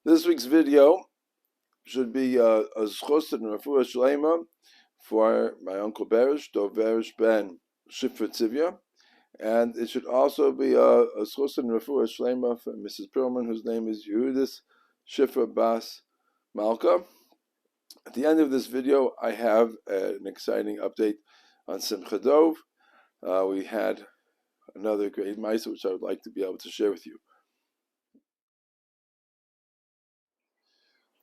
This week's video should be a schos and refuah shleima for my uncle Berish, Doverish ben Shifra Tzivya, and it should also be a schos and refuah shleima for Mrs. Perlman, whose name is Yehudis Shifra Bas Malka. At the end of this video, I have an exciting update on Simcha Dov. We had another great mitzvah which I would like to be able to share with you.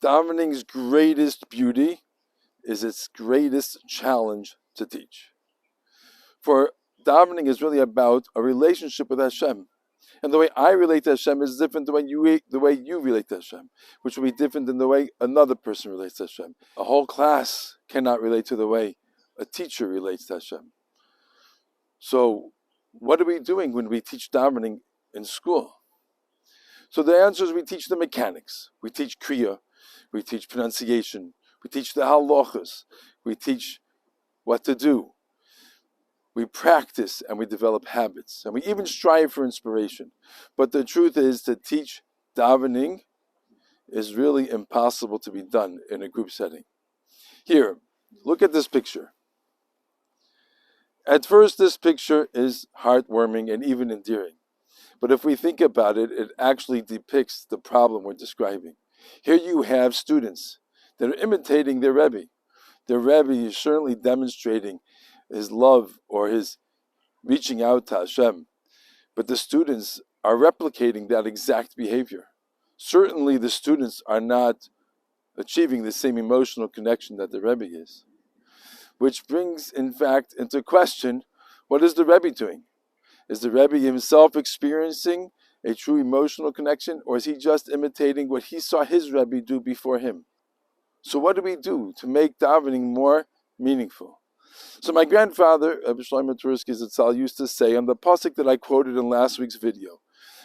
Davening's greatest beauty is its greatest challenge to teach. For davening is really about a relationship with Hashem. And the way I relate to Hashem is different than the way you relate to Hashem, which will be different than the way another person relates to Hashem. A whole class cannot relate to the way a teacher relates to Hashem. So what are we doing when we teach davening in school? So the answer is we teach the mechanics. We teach kriya. We teach pronunciation. We teach the halachas. We teach what to do. We practice and we develop habits. And we even strive for inspiration. But the truth is, to teach davening is really impossible to be done in a group setting. Here, look at this picture. At first, this picture is heartwarming and even endearing. But if we think about it, it actually depicts the problem we're describing. Here you have students that are imitating their Rebbe. Their Rebbe is certainly demonstrating his love or his reaching out to Hashem. But the students are replicating that exact behavior. Certainly the students are not achieving the same emotional connection that the Rebbe is. Which brings, in fact, into question, what is the Rebbe doing? Is the Rebbe himself experiencing a true emotional connection, or is he just imitating what he saw his Rebbe do before him? So what do we do to make davening more meaningful? So my grandfather, Rabbi Shlomo Tursky Zatzal, used to say on the pasuk that I quoted in last week's video,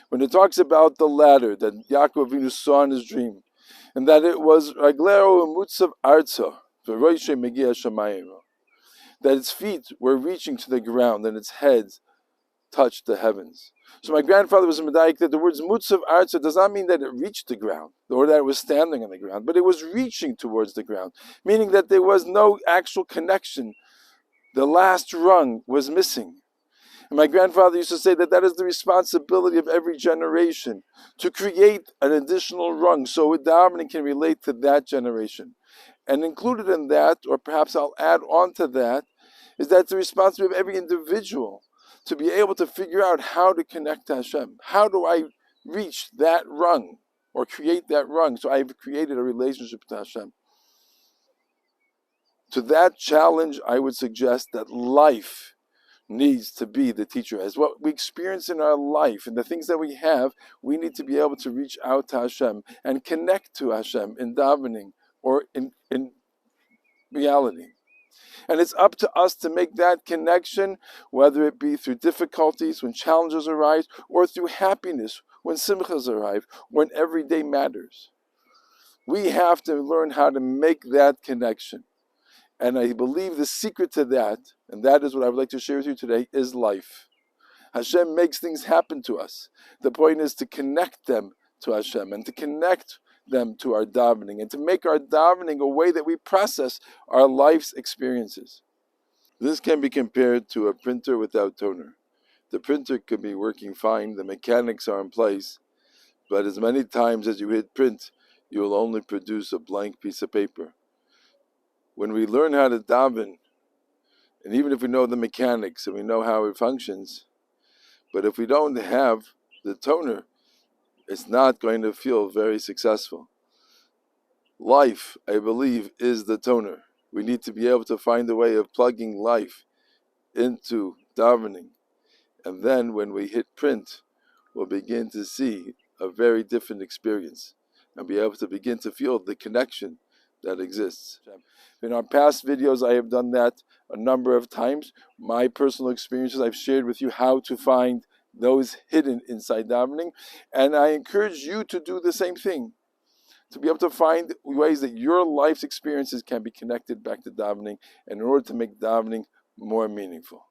when it talks about the ladder that Yaakov Avinu saw in his dream, and that it was Raglero Mutzav Arza, V'roishe Megia Shamayim, that its feet were reaching to the ground and its head touched the heavens. So my grandfather was a medayik that the words Mutzav Arza does not mean that it reached the ground or that it was standing on the ground, but it was reaching towards the ground, meaning that there was no actual connection. The last rung was missing. And my grandfather used to say that that is the responsibility of every generation, to create an additional rung so davening can relate to that generation. And included in that, or perhaps I'll add on to that, is that it's the responsibility of every individual to be able to figure out how to connect to Hashem. How do I reach that rung or create that rung so I've created a relationship to Hashem? To that challenge, I would suggest that life needs to be the teacher. As what we experience in our life and the things that we have, we need to be able to reach out to Hashem and connect to Hashem in davening or in reality. And it's up to us to make that connection, whether it be through difficulties, when challenges arise, or through happiness, when simchas arrive, when every day matters. We have to learn how to make that connection. And I believe the secret to that, and that is what I would like to share with you today, is life. Hashem makes things happen to us. The point is to connect them to Hashem and to connect them to our davening and to make our davening a way that we process our life's experiences. This can be compared to a printer without toner. The printer could be working fine, the mechanics are in place, but as many times as you hit print, you will only produce a blank piece of paper. When we learn how to daven, and even if we know the mechanics and we know how it functions, but if we don't have the toner, it's not going to feel very successful. Life, I believe, is the toner. We need to be able to find a way of plugging life into davening. And then when we hit print, we'll begin to see a very different experience and be able to begin to feel the connection that exists. In our past videos, I have done that a number of times. My personal experiences, I've shared with you how to find those hidden inside davening. And I encourage you to do the same thing, to be able to find ways that your life's experiences can be connected back to davening, and in order to make davening more meaningful.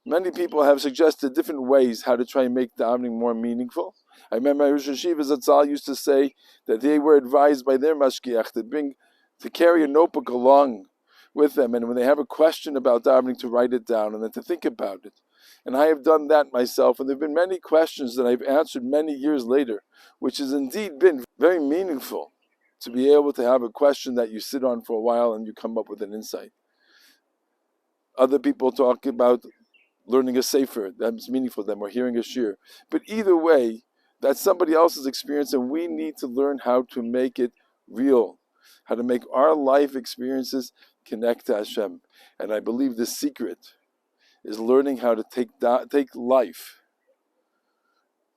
Many people have suggested different ways how to try and make davening more meaningful. I remember my Rosh Hashiva Zatzal used to say that they were advised by their mashgiach to carry a notebook along with them, and when they have a question about davening, to write it down and then to think about it. And I have done that myself, and there have been many questions that I've answered many years later, which has indeed been very meaningful, to be able to have a question that you sit on for a while and you come up with an insight. Other people talk about learning a sefer, that's meaningful to them, or hearing a shir. But either way, that's somebody else's experience, and we need to learn how to make it real, how to make our life experiences connect to Hashem. And I believe the secret is learning how to take life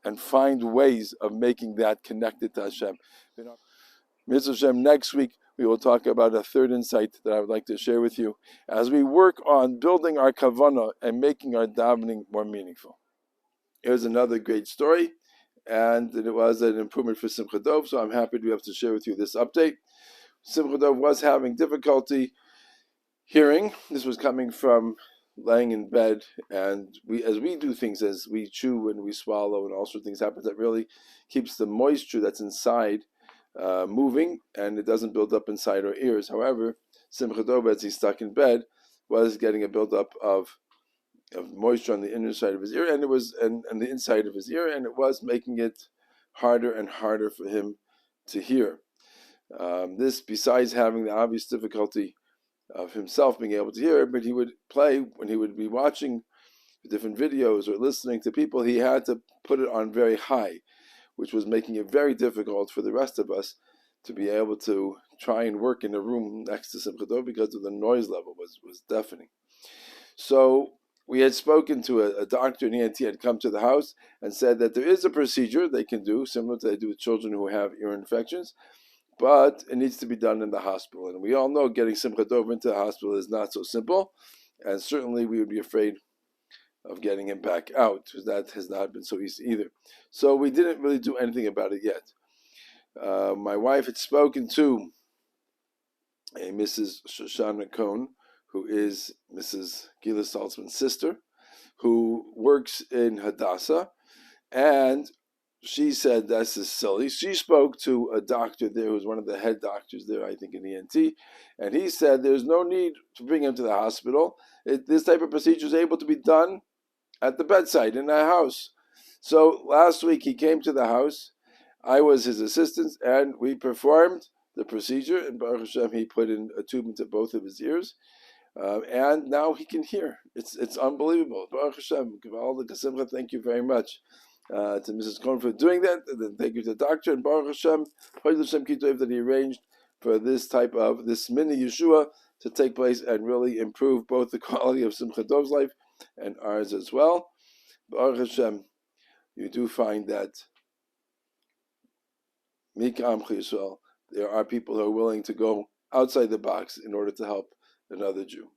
and find ways of making that connected to Hashem. Mitzvah Hashem, next week we will talk about a third insight that I would like to share with you as we work on building our kavanah and making our davening more meaningful. Here's another great story, and it was an improvement for Simcha Dov, so I'm happy to be able to share with you this update. Simcha Dov was having difficulty hearing. This was coming from laying in bed, and as we do things, as we chew and we swallow and all sorts of things happen, that really keeps the moisture that's inside moving, and it doesn't build up inside our ears. However, Simcha Dov, as he's stuck in bed, was getting a buildup of moisture on the inner side of his ear, and it was and the inside of his ear, and it was making it harder and harder for him to hear. This, besides having the obvious difficulty of himself being able to hear, but he would play when he would be watching different videos or listening to people, he had to put it on very high, which was making it very difficult for the rest of us to be able to try and work in a room next to Simcha Dov because of the noise level was deafening. So we had spoken to a doctor, and he had come to the house and said that there is a procedure they can do, similar to they do with children who have ear infections, but it needs to be done in the hospital. And we all know getting Simcha Dov into the hospital is not so simple, and certainly we would be afraid of getting him back out, because that has not been so easy either. So we didn't really do anything about it yet. My wife had spoken to a Mrs. Shoshana Cohn, who is Mrs. Gila Saltzman's sister, who works in Hadassah, and she said, this is silly. She spoke to a doctor there who's one of the head doctors there, I think, in ENT, and he said there's no need to bring him to the hospital. This type of procedure is able to be done at the bedside in our house. So last week he came to the house. I was his assistant, and we performed the procedure, and Baruch Hashem, he put in a tube into both of his ears, and now he can hear. It's unbelievable. Baruch Hashem, thank you very much to Mrs. Cohn for doing that, and then thank you to the doctor, and Baruch Hashem, that he arranged for this mini Yeshua to take place and really improve both the quality of Simcha Dov's life and ours as well. Baruch Hashem, you do find that there are people who are willing to go outside the box in order to help another Jew.